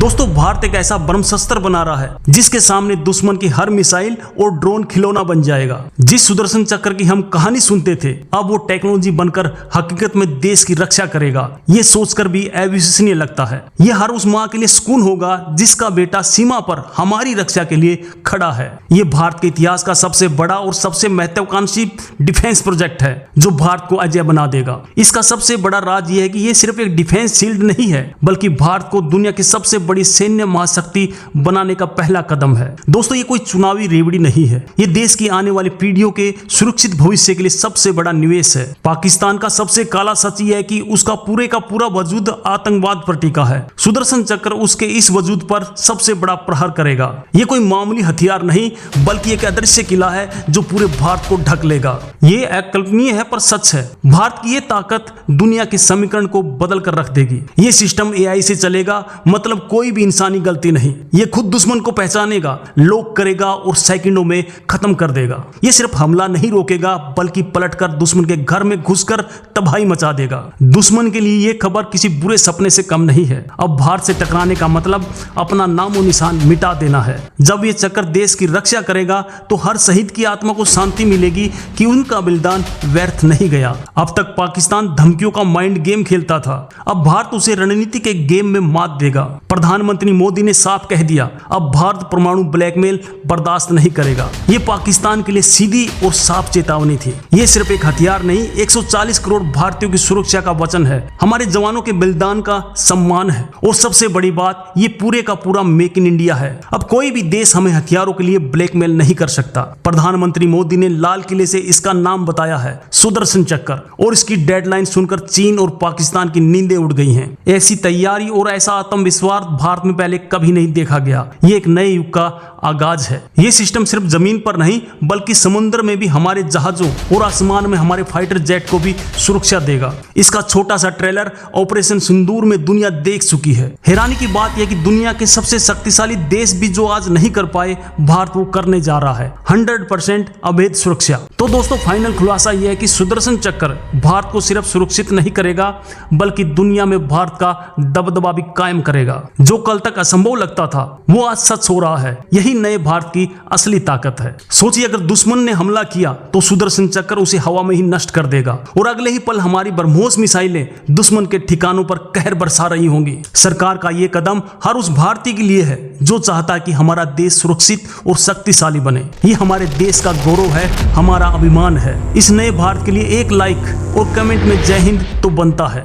दोस्तों भारत एक ऐसा ब्रह्मशस्त्र बना रहा है जिसके सामने दुश्मन की हर मिसाइल और ड्रोन खिलौना बन जाएगा। जिस सुदर्शन चक्र की हम कहानी सुनते थे अब वो टेक्नोलॉजी बनकर हकीकत में देश की रक्षा करेगा। ये सोचकर भी अविश्वसनीय लगता है। ये हर उस माँ के लिए सुकून होगा जिसका बेटा सीमा पर हमारी रक्षा के लिए खड़ा है। ये भारत के इतिहास का सबसे बड़ा और सबसे महत्वाकांक्षी डिफेंस प्रोजेक्ट है जो भारत को अजय बना देगा। इसका सबसे बड़ा राज ये है कि ये सिर्फ एक डिफेंस शील्ड नहीं है बल्कि भारत को दुनिया की सबसे बड़ी सैन्य महाशक्ति बनाने का पहला कदम है। दोस्तों ये कोई चुनावी रेवड़ी नहीं है, ये देश की आने वाली पीढ़ियों के सुरक्षित भविष्य के लिए सबसे बड़ा निवेश है। पाकिस्तान का सबसे काला सच ये है कि उसका पूरे का पूरा वजूद आतंकवाद पर टिका है। सुदर्शन चक्र उसके इस वजूद पर सबसे बड़ा प्रहार करेगा। ये कोई मामूली हथियार नहीं बल्कि एक अदृश्य किला है जो पूरे भारत को ढक लेगा। ये अकल्पनीय है पर सच है। भारत की ये ताकत दुनिया के समीकरण को बदल कर रख देगी। ये सिस्टम एआई से चलेगा, मतलब कोई भी इंसानी गलती नहीं। ये खुद दुश्मन को पहचानेगा, लॉक करेगा और सेकंडों में खत्म कर देगा। ये सिर्फ हमला नहीं रोकेगा बल्कि पलटकर दुश्मन के घर में घुसकर तबाही मचा देगा। दुश्मन के लिए ये खबर किसी बुरे सपने से कम नहीं है। अब भारत से टकराने का मतलब अपना नामो निशान मिटा देना है। जब ये चक्कर देश की रक्षा करेगा तो हर शहीद की आत्मा को शांति मिलेगी कि उनका बलिदान व्यर्थ नहीं गया। अब तक पाकिस्तान धमकियों का माइंड गेम खेलता था, अब भारत उसे रणनीति के गेम में मात देगा। प्रधानमंत्री मोदी ने साफ कह दिया, अब भारत परमाणु ब्लैकमेल बर्दाश्त नहीं करेगा। ये पाकिस्तान के लिए सीधी और साफ चेतावनी थी। ये सिर्फ एक हथियार नहीं, 140 करोड़ भारतीयों की सुरक्षा का वचन है, हमारे जवानों के बलिदान का सम्मान है और सबसे बड़ी बात ये पूरे का पूरा मेक इन इंडिया है। अब कोई भी देश हमें हथियारों के लिए ब्लैकमेल नहीं कर सकता। प्रधानमंत्री मोदी ने लाल किले से इसका नाम बताया है सुदर्शन चक्र और इसकी डेडलाइन सुनकर चीन और पाकिस्तान की नींदें उड़ गई हैं। ऐसी तैयारी और ऐसा आत्मविश्वास भारत में पहले कभी नहीं देखा गया। ये एक नए युग का आगाज है। ये सिस्टम सिर्फ जमीन पर नहीं बल्कि समुद्र में भी हमारे जहाजों और आसमान में हमारे फाइटर जेट को भी सुरक्षा देगा। इसका छोटा सा ट्रेलर ऑपरेशन सिंदूर में दुनिया देख चुकी है। हैरानी की बात यह कि दुनिया के सबसे शक्तिशाली देश भी जो आज नहीं कर पाए, भारत वो करने जा रहा है। 100% अवैध सुरक्षा। तो दोस्तों फाइनल खुलासा यह है कि सुदर्शन चक्र भारत को सिर्फ सुरक्षित नहीं करेगा बल्कि दुनिया में भारत का दबदबा भी कायम करेगा। जो कल तक असंभव लगता था वो आज सच हो रहा है। यही नए भारत की असली ताकत है। सोचिए अगर दुश्मन ने हमला किया तो सुदर्शन चक्र उसे हवा में ही नष्ट कर देगा और अगले ही पल हमारी ब्रह्मोस मिसाइलें दुश्मन के ठिकानों पर कहर बरसा रही होंगी। सरकार का ये कदम हर उस भारतीय के लिए है जो चाहता है कि हमारा देश सुरक्षित और शक्तिशाली बने। ये हमारे देश का गौरव है, हमारा अभिमान है। इस नए भारत के लिए एक लाइक और कमेंट में जय हिंद तो बनता है।